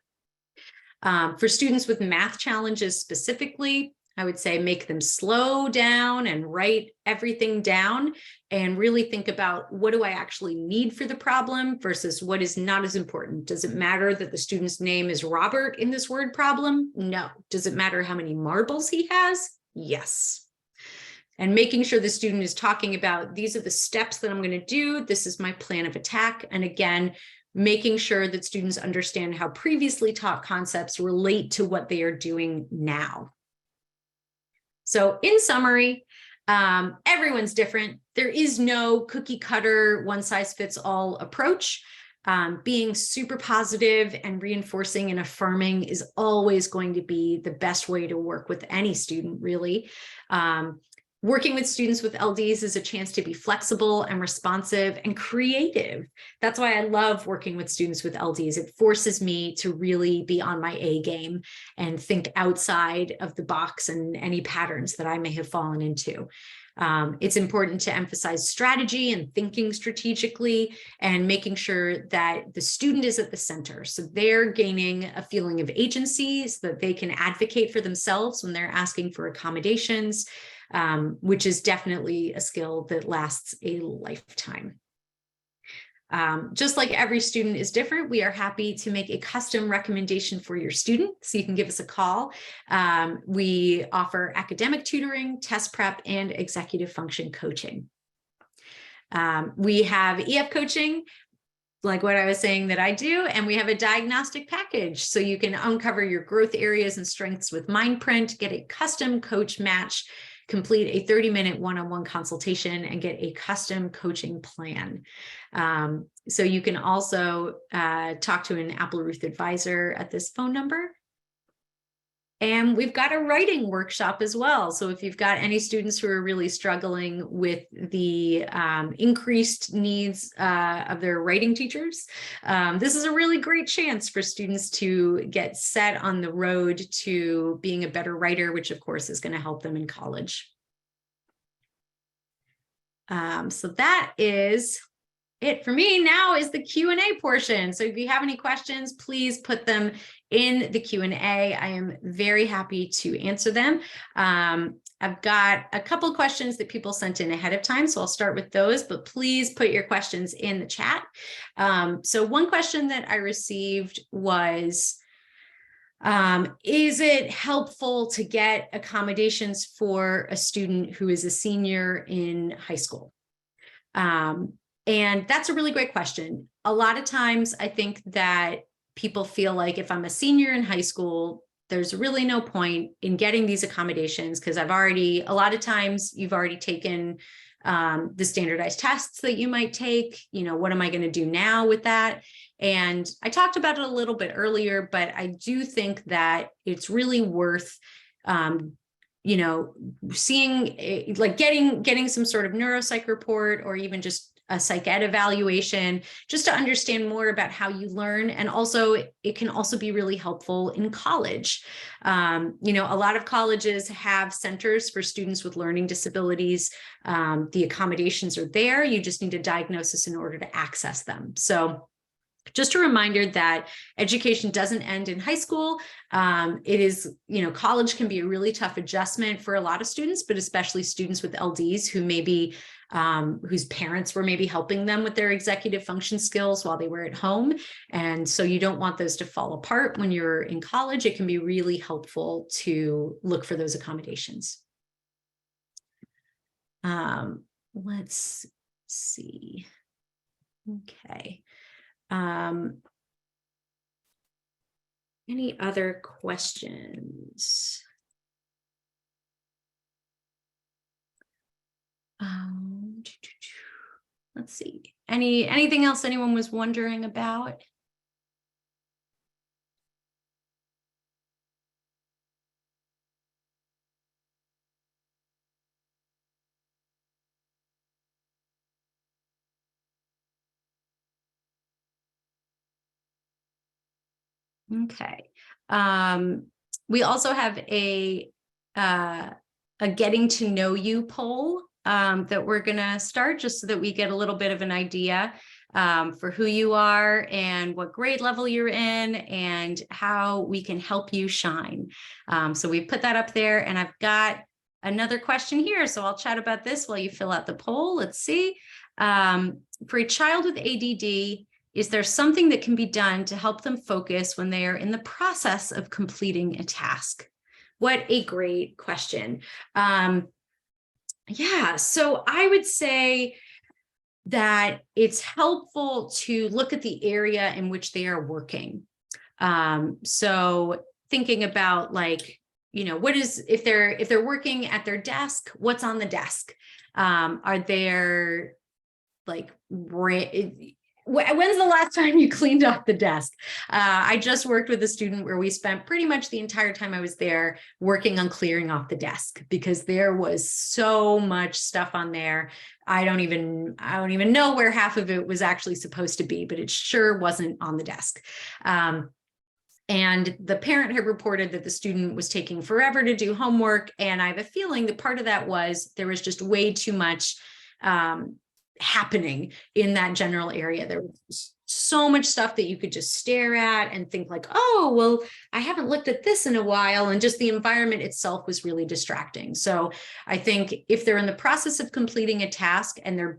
For students with math challenges specifically, I would say make them slow down and write everything down and really think about, what do I actually need for the problem versus what is not as important? Does it matter that the student's name is Robert in this word problem? No. Does it matter how many marbles he has? Yes. And making sure the student is talking about, these are the steps that I'm going to do. This is my plan of attack. And again, making sure that students understand how previously taught concepts relate to what they are doing now. So in summary, everyone's different. There is no cookie cutter, one size fits all approach. Being super positive and reinforcing and affirming is always going to be the best way to work with any student, really. Working with students with LDs is a chance to be flexible and responsive and creative. That's why I love working with students with LDs. It forces me to really be on my A game and think outside of the box and any patterns that I may have fallen into. It's important to emphasize strategy and thinking strategically and making sure that the student is at the center. So they're gaining a feeling of agency so that they can advocate for themselves when they're asking for accommodations. Which is definitely a skill that lasts a lifetime. Just like every student is different, we are happy to make a custom recommendation for your student, so you can give us a call. We offer academic tutoring, test prep, and executive function coaching. We have EF coaching, like what I was saying that I do, and we have a diagnostic package, so you can uncover your growth areas and strengths with MindPrint, get a custom coach match, complete a 30-minute one-on-one consultation, and get a custom coaching plan. So you can also talk to an Apple Ruth advisor at this phone number. And we've got a writing workshop as well. So if you've got any students who are really struggling with the increased needs of their writing teachers, this is a really great chance for students to get set on the road to being a better writer, which of course is going to help them in college. So that is it for me. Now is the Q&A portion. So if you have any questions, please put them in the Q&A. I am very happy to answer them. I've got a couple of questions that people sent in ahead of time, so I'll start with those, but please put your questions in the chat. So one question that I received was, is it helpful to get accommodations for a student who is a senior in high school? And that's a really great question. A lot of times I think that people feel like if I'm a senior in high school, there's really no point in getting these accommodations because a lot of times you've already taken the standardized tests that you might take. What am I going to do now with that? And I talked about it a little bit earlier, but I do think that it's really worth seeing like getting some sort of neuropsych report, or even just a psych ed evaluation, just to understand more about how you learn. And also, it can also be really helpful in college. A lot of colleges have centers for students with learning disabilities. The accommodations are there. You just need a diagnosis in order to access them. So just a reminder that education doesn't end in high school. It is, college can be a really tough adjustment for a lot of students, but especially students with LDs who maybe whose parents were maybe helping them with their executive function skills while they were at home. And so you don't want those to fall apart when you're in college. It can be really helpful to look for those accommodations. Let's see. Okay. Any other questions? Let's see. Anything else anyone was wondering about? Okay. We also have a getting to know you poll that we're going to start, just so that we get a little bit of an idea for who you are and what grade level you're in and how we can help you shine. So we put that up there, and I've got another question here. So I'll chat about this while you fill out the poll. Let's see. For a child with ADD, is there something that can be done to help them focus when they are in the process of completing a task? What a great question. Yeah, so I would say that it's helpful to look at the area in which they are working. So thinking about, like, what is, if they're working at their desk, what's on the desk? Are there like, when's the last time you cleaned off the desk? I just worked with a student where we spent pretty much the entire time I was there working on clearing off the desk, because there was so much stuff on there. I don't even know where half of it was actually supposed to be, but it sure wasn't on the desk. And the parent had reported that the student was taking forever to do homework. And I have a feeling that part of that was there was just way too much happening in that general area. There was so much stuff that you could just stare at and think like, oh, well, I haven't looked at this in a while. And just the environment itself was really distracting. So I think if they're in the process of completing a task and they're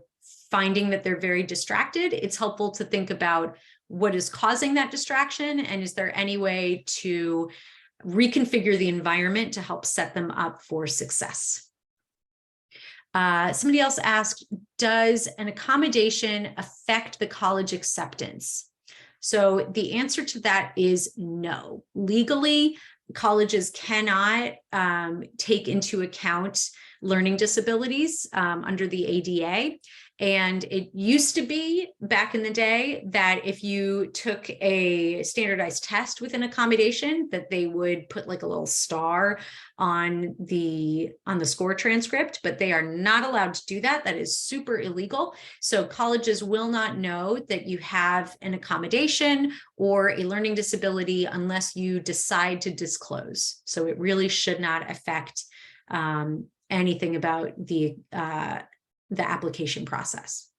finding that they're very distracted, it's helpful to think about what is causing that distraction, and is there any way to reconfigure the environment to help set them up for success. Somebody else asked, does an accommodation affect the college acceptance? So the answer to that is no. Legally, colleges cannot take into account learning disabilities under the ADA. And it used to be back in the day that if you took a standardized test with an accommodation, that they would put like a little star on the score transcript, but they are not allowed to do that. That is super illegal. So colleges will not know that you have an accommodation or a learning disability unless you decide to disclose. So it really should not affect anything about the application process.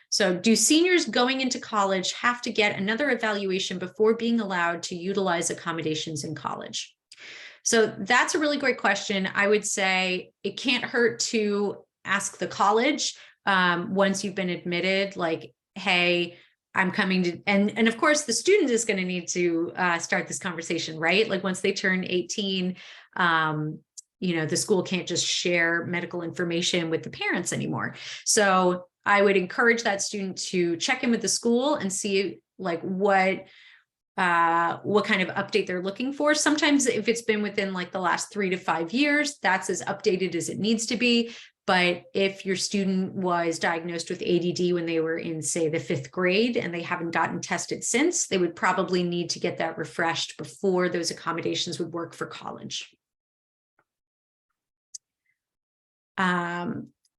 So do seniors going into college have to get another evaluation before being allowed to utilize accommodations in college? So that's a really great question. I would say it can't hurt to ask the college once you've been admitted, like, hey, I'm coming to, and of course the student is going to need to start this conversation, right? Like once they turn 18, the school can't just share medical information with the parents anymore. So I would encourage that student to check in with the school and see like what kind of update they're looking for. Sometimes if it's been within like the last 3 to 5 years, that's as updated as it needs to be. But if your student was diagnosed with ADD when they were in, say, the 5th grade and they haven't gotten tested since, they would probably need to get that refreshed before those accommodations would work for college.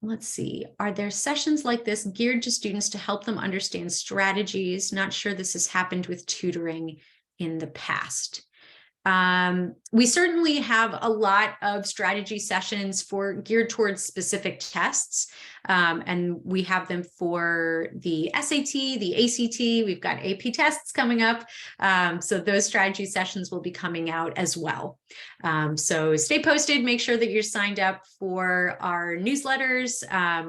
Let's see, are there sessions like this geared to students to help them understand strategies? Not sure this has happened with tutoring in the past. We certainly have a lot of strategy sessions geared towards specific tests. And we have them for the SAT, the ACT, we've got AP tests coming up. So those strategy sessions will be coming out as well. So stay posted, make sure that you're signed up for our newsletters.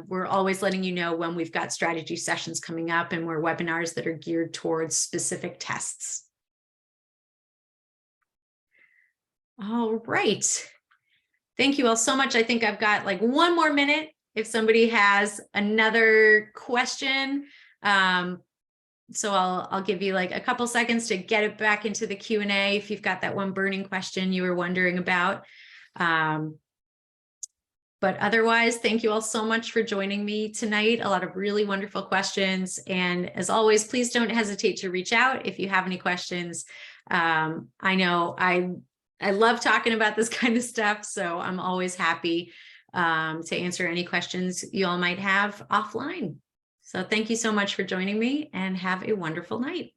We're always letting you know when we've got strategy sessions coming up and more webinars that are geared towards specific tests. All right. Thank you all so much. I think I've got like 1 more minute if somebody has another question. So I'll give you like a couple seconds to get it back into the Q&A if you've got that one burning question you were wondering about. But otherwise, thank you all so much for joining me tonight. A lot of really wonderful questions. And as always, please don't hesitate to reach out if you have any questions. I know I love talking about this kind of stuff, so I'm always happy to answer any questions you all might have offline. So thank you so much for joining me and have a wonderful night.